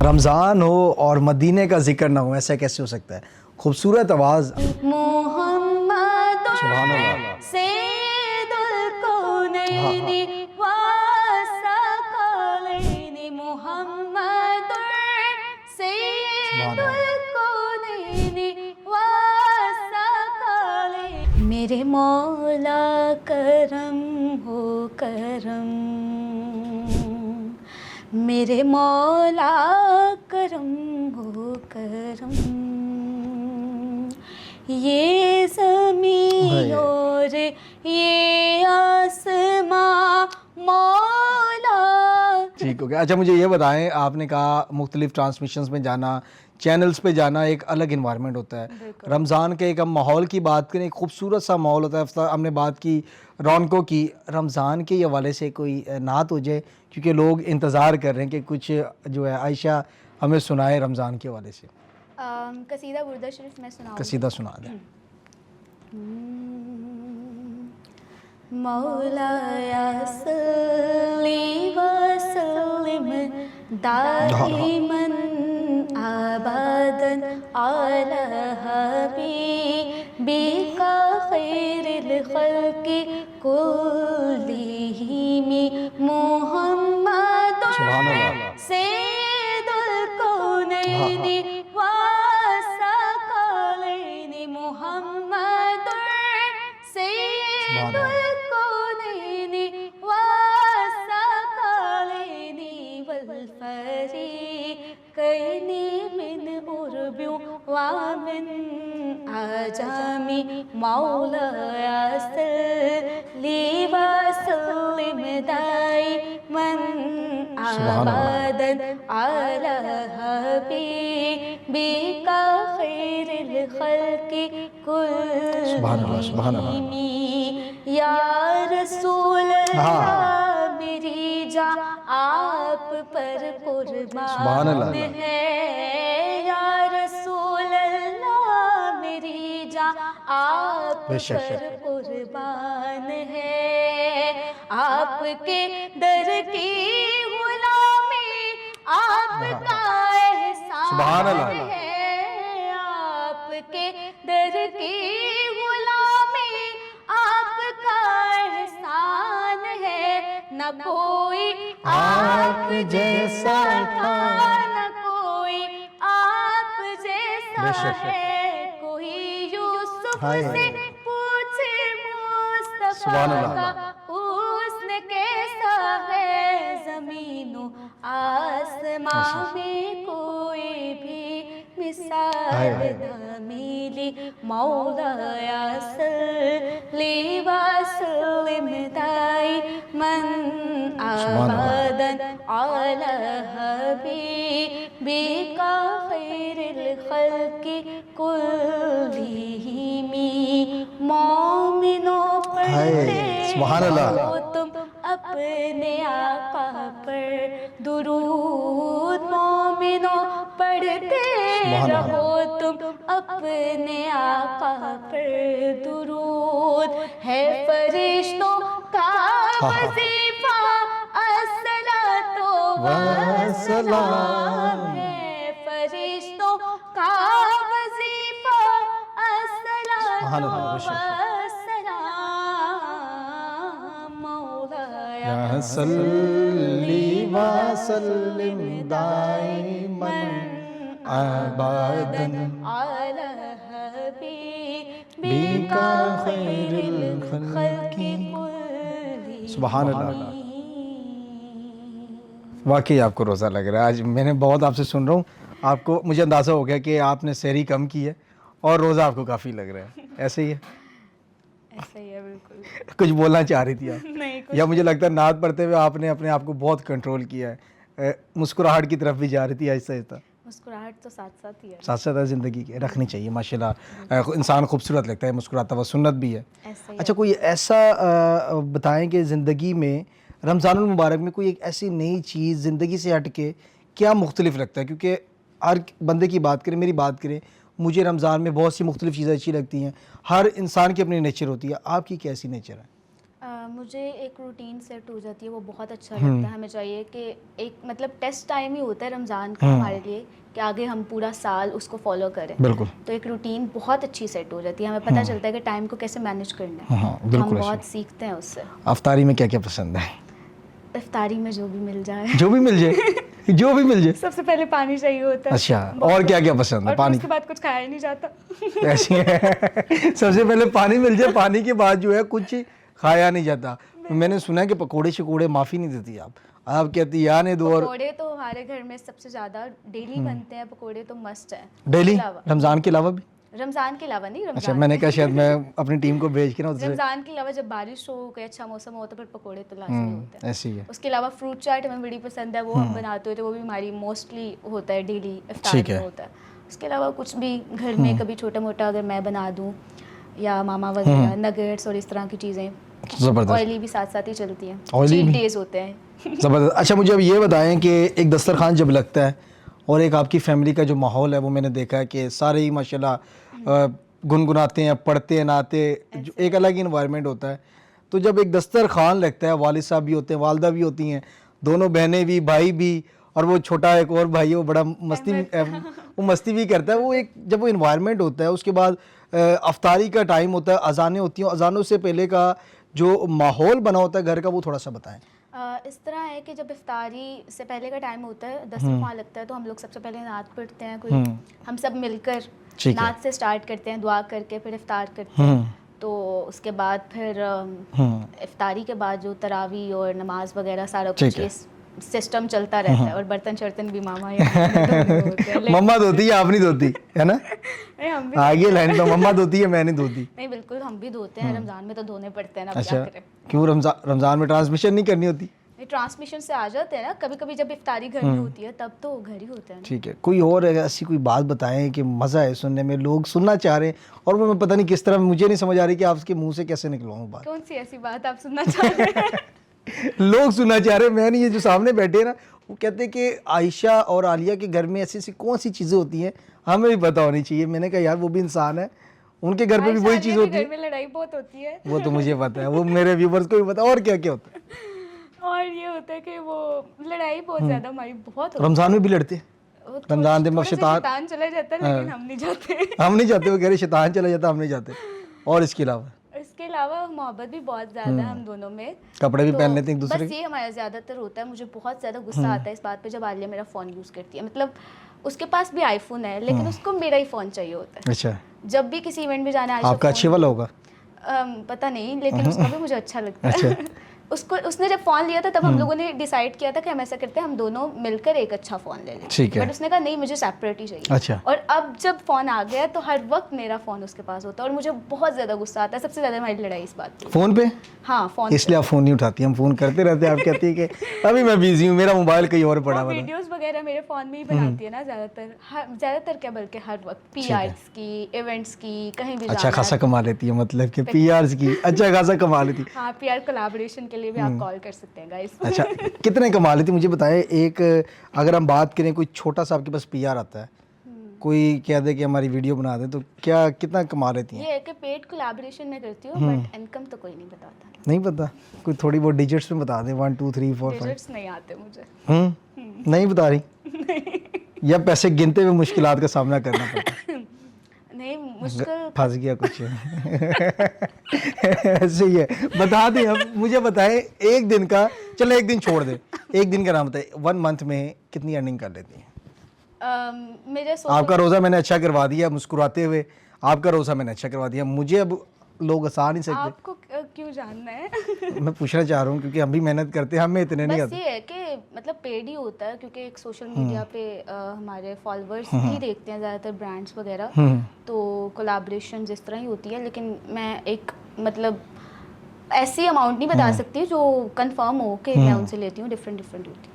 रमज़ान हो और मदीने का जिक्र ना हो, ऐसा कैसे हो सकता है? खूबसूरत आवाज़। मोहम्मद सुभान अल्लाह। सैयदुल कौनैनि वासक़लैनि मोहम्मद सैयदुल कौनैनि वासक़लैनि। मेरे मौला करम हो करम, मेरे मौला करम हो करम। ये ज़मीं और ये आसमां मौला। ठीक हो गया। अच्छा मुझे ये बताएं, आपने कहा मुख्तलिफ ट्रांसमिशंस में जाना, चैनल्स पे जाना, एक अलग इन्वायरमेंट होता है। रमज़ान के एक हम माहौल की बात करें, एक खूबसूरत सा माहौल होता है। हमने बात की रौनकों की, रमज़ान के हवाले से कोई नात हो जाए, क्योंकि लोग इंतज़ार कर रहे हैं कि कुछ जो है आयशा हमें सुनाए रमज़ान के हवाले से। कसीदा बुर्दा शरीफ में सुनाऊंगी। कसीदा सुना दें। मौलाया सल्ली व सल्लिम दाइमन अबदन अला हबीबिका खैरिल खल्क़ि कुल्लिहिम मुहम्मद सैयदुल कौनैनि वासक़लैनि मुहम्मद सैयदुल कौनैनि वासक़लैनि वल फ़रीक़ैनि मिन उर्बिन व मिन अजामी मौलाया सल्ली व सल्लिम दाइमन अबदन अला हबीबिका खैरिल खल्क़ि कुल्लिहिम। या रसूल अल्लाह मेरी जान आप पर कुर्बान है। या रसूल अल्लाह मेरी जान आप पर कुर्बान है। आपके दर की गुलामी आपका एहसान है। आपके दर की गुलामी आपका एहसान है। न कोई आप जैसा था, न कोई आप जैसा है। कोई यूसुफ से पूछे मुस्तफा का हुस्न कैसा है। ज़मीनो आसमां में कोई भी मिसाल न मिली। मौलाया सल्ली व सल्लिम दाइमन अबदन अला हबीबिका खैरिल खल्क़ि कुल्लिहिम। मोमिनो पढ़ते हो तुम अपने आका पर दुरूद। मोमिनो पढ़ते रहो तुम अपने आका पर दुरूद। है फरिश्तों का वजीफा अस्सलातो वस्सलाम। है फरिश्तों का वजीफा अस्सलातो वस्सलाम। मौलाया सल्ली व सल्लिम दाइमन अबदन अला हबीबिका खैरिल खल्क़ि कुल्लिहिम। सुभान अल्लाह। वाकई आपको रोज़ा लग रहा है। आज मैंने बहुत आपसे सुन रहा हूँ, आपको मुझे अंदाज़ा हो गया कि आपने सहरी कम की है और रोज़ा आपको काफ़ी लग रहा है। ऐसे ही है? ऐसा ही है बिल्कुल। कुछ बोलना चाह रही थी आप? नहीं कुछ। या मुझे लगता है नात पढ़ते हुए आपने अपने आप को बहुत कंट्रोल किया है, मुस्कुराहट की तरफ भी जा रही थी आहिस्ता आहिस्ता। मुस्कुराहट तो साथ साथ ही है। साथ साथ ज़िंदगी की रखनी चाहिए माशाल्लाह। इंसान खूबसूरत लगता है मुस्कुराता हुआ, सुन्नत भी है। अच्छा कोई ऐसा बताएं कि ज़िंदगी में रमज़ानुल मुबारक में कोई एक ऐसी नई चीज़ ज़िंदगी से हट के क्या मुख्तलिफ लगता है? क्योंकि हर बंदे की बात करें, मेरी बात करें, मुझे रमज़ान में बहुत सी मुख्तलिफ चीज़ें अच्छी लगती हैं। हर इंसान की अपनी नेचर होती है। आपकी कैसी नेचर है? मुझे एक रूटीन सेट हो जाती है, वो बहुत अच्छा लगता है। हमें चाहिए कि एक मतलब टेस्ट टाइम ही होता है रमज़ान का हमारे लिए, कि आगे हम पूरा साल उसको फॉलो करें। बिल्कुल। तो एक रूटीन बहुत अच्छी सेट हो जाती है, हमें पता चलता है कि टाइम को कैसे मैनेज करना है। हाँ, तो बिल्कुल हम ऐसे। बहुत सीखते हैं उससे। अफ्तारी में क्या क्या पसंद है? इफ्तारी में जो भी मिल जाए। जो भी मिल जाए, जो भी मिल जाए। सबसे पहले पानी चाहिए होता है। अच्छा, और क्या क्या पसंद है? और फिर पानी उसके बाद कुछ खाया ही नहीं जाता। ऐसी है। सबसे पहले पानी मिल जाए, पानी के बाद जो है कुछ खाया नहीं जाता। मैंने सुना है कि पकोड़े शकोड़े माफ़ी नहीं देती आप कहती या नहीं दो। और पकोड़े तो हमारे घर में सबसे ज़्यादा डेली बनते हैं, पकोड़े तो मस्ट है। डेली रमज़ान के अलावा भी? रमज़ान के अलावा नहीं, अच्छा, रमज़ान मैंने कहा शायद मैं अपनी टीम को भेज के ना उससे। रमज़ान के अलावा जब बारिश हो, कोई अच्छा मौसम हो तो फिर पकोड़े तो लाजमी होते हैं। ऐसी है। उसके अलावा फ्रूट चाट हमें बड़ी पसंद है, वो हम बनाते होते, वो भी हमारी मोस्टली होता है डेली इफ्तार ठीक में है। होता है। उसके अलावा कुछ भी घर में कभी छोटा मोटा अगर मैं बना दूँ, या मामा वगैरह नगेट्स और इस तरह की चीज़ें। ज़बरदस्त। ऑयली भी साथ साथ ही चलती हैं, Oily चीट भी? डेज होते हैं। ज़बरदस्त। अच्छा, मुझे अब ये बताएं कि एक दस्तरखान जब लगता है और एक आपकी फैमिली का जो माहौल है, वो मैंने देखा है कि सारे ही माशाल्लाह गुनगुनाते हैं, पढ़ते हैं, नहाते, जो एक अलग ही इन्वायरमेंट होता है। तो जब एक दस्तरखान लगता है, वालिद साहब भी होते हैं, वालदा भी होती हैं, दोनों बहनें भी, भाई भी, और वो छोटा एक और भाई है, वो बड़ा मस्ती भी करता है। वो एक जब वो इन्वायरमेंट होता है, उसके बाद अफ्तारी का टाइम होता है, अजानें होती हैं, अजानों से पहले का जो माहौल बना होता है घर का, वो थोड़ा सा बताएं। इस तरह है कि जब इफ्तारी से पहले का टाइम होता है, दस्तरखान लगता है, तो हम लोग सबसे पहले नात पढ़ते हैं, कोई हम सब मिलकर नात से स्टार्ट करते हैं, दुआ करके फिर इफ्तार करते हैं। तो उसके बाद फिर इफ्तारी के बाद जो तरावी और नमाज वगैरह सारा कुछ ये सिस्टम चलता रहता है। और बर्तन शर्तन भी मामा या होते हैं। मम्मा धोती है, आप नहीं धोती है ना? नहीं, हम भी आगे लाइन तो मम्मा धोती है, मैं नहीं धोती। नहीं, बिल्कुल हम भी धोते हैं। रमज़ान में तो धोने पड़ते हैं ना, अच्छा, क्या करें। क्यों रमज़ान में ट्रांसमिशन नहीं करनी होती? ट्रांसमिशन से आ जाते हैं ना, कभी कभी जब इफ्तारी घर में होती है तब तो घर ही होते हैं। ठीक है, कोई और ऐसी कोई बात बताएं कि मज़ा है सुनने में, लोग सुनना चाह रहे हैं, और वो मैं पता नहीं किस तरह, मुझे नहीं समझ आ रही कि आपके मुंह से कैसे निकलवाऊँ बात। कौन सी ऐसी बात आप सुनना चाह रहे हैं? लोग सुनना चाह रहे हैं, मैं नहीं, ये जो सामने बैठे हैं ना, वो कहते हैं कि आयशा और आलिया के घर में ऐसी ऐसी कौन सी चीज़ें होती हैं हमें भी पता होनी चाहिए। मैंने कहा यार वो भी इंसान है, उनके घर पे भी वही चीज़ होती है। घर में लड़ाई बहुत होती है। वो तो मुझे पता है, वो मेरे व्यूवर्स को भी पता है। और क्या क्या होता है? और ये होता है कि वो लड़ाई बहुत ज्यादा हमारी बहुत होती रमज़ान में भी लड़ते हैं? है। रमज़ान दिन में शैतान चला जाता है, लेकिन हम नहीं जाते। हम नहीं जाते, वो कह रहे शैतान चला जाता, हम नहीं जाते। और इसके अलावा? इसके अलावा मोहब्बत भी बहुत ज़्यादा है हम दोनों में। कपड़े भी तो पहन लेते हैं एक दूसरे बस ये हमारा ज़्यादातर होता है। मुझे बहुत ज़्यादा गुस्सा आता है इस बात पे जब आलिया मेरा फ़ोन यूज़ करती है। मतलब उसके पास भी आईफोन है, लेकिन उसको मेरा ही फ़ोन चाहिए होता है। अच्छा, जब भी किसी इवेंट में जाना है, आपका अच्छे वाला होगा? पता नहीं, लेकिन उसका भी मुझे अच्छा लगता है। अच्छा। उसने जब फ़ोन लिया था तब हम लोगों ने डिसाइड किया था कि हम ऐसा करते हैं, हम दोनों मिलकर एक अच्छा फ़ोन ले लें। ठीक है। बट उसने कहा नहीं, मुझे सेपरेट ही चाहिए। अच्छा। और अब जब फ़ोन आ गया तो हर वक्त मेरा फ़ोन उसके पास होता है, और मुझे बहुत ज़्यादा गुस्सा आता है। सबसे ज़्यादा हमारी लड़ाई इस बात पे। फ़ोन पे? हाँ, फ़ोन। इसलिए आप फ़ोन नहीं उठाती, हम फ़ोन करते रहते हैं, आप कहती है कि अभी मैं बिजी हूँ, मेरा मोबाइल कहीं और पड़ा हुआ है। वीडियोस वगैरह मेरे फ़ोन में ही बनाती है ना ज़्यादातर क्या, बल्कि हर वक्त पीआर्स की, इवेंट्स की, कहीं भी अच्छा खासा कमा लेती है, मतलब कि पीआर्स की अच्छा खासा कमा लेती। हाँ, पीआर कोलैबोरेशन के लिए भी आप कॉल कर सकते हैं गाइस। अच्छा, कितने कमा लेती मुझे बताएं। एक अगर हम बात करें, कोई छोटा सा आपके पास पीआर आता है, कोई कह दे कि हमारी वीडियो बना दे, तो क्या कितना कमा लेती हैं? ये है कि पेड कोलैबोरेशन में करती हूँ, बट इनकम तो कोई नहीं बताता। नहीं पता? कोई थोड़ी बहुत डिजिट्स में बता दे, 1 2 3 4 5। डिजिट्स नहीं आते मुझे। नहीं बता रही? या पैसे गिनते हुए मुश्किलात का सामना करना पड़ता? नहीं, मुश्किल फंस गया कुछ। ऐसे ही है। बता दें, अब मुझे बताएं, एक दिन का, चलो एक दिन छोड़ दे, एक दिन का नाम बताए, 1 मंथ में कितनी अर्निंग कर लेती हैं? मेरे आपका रोज़ा मैंने अच्छा करवा दिया मुस्कुराते हुए, आपका रोज़ा मैंने अच्छा करवा दिया, मुझे अब लोग हंसा नहीं सकते। आपको क्यों जानना है? मैं पूछना चाह रहा हूँ क्योंकि हम भी मेहनत करते हैं, हमें इतने नहीं बस आते। ये है कि मतलब पेड ही होता है, क्योंकि एक सोशल मीडिया पे हमारे फॉलोअर्स ही देखते हैं ज़्यादातर ब्रांड्स वगैरह, तो कोलैबोरेशन इस तरह ही होती है। लेकिन मैं एक मतलब ऐसी अमाउंट नहीं बता सकती जो कंफर्म हो कि मैं उनसे लेती हूँ, डिफरेंट होती है।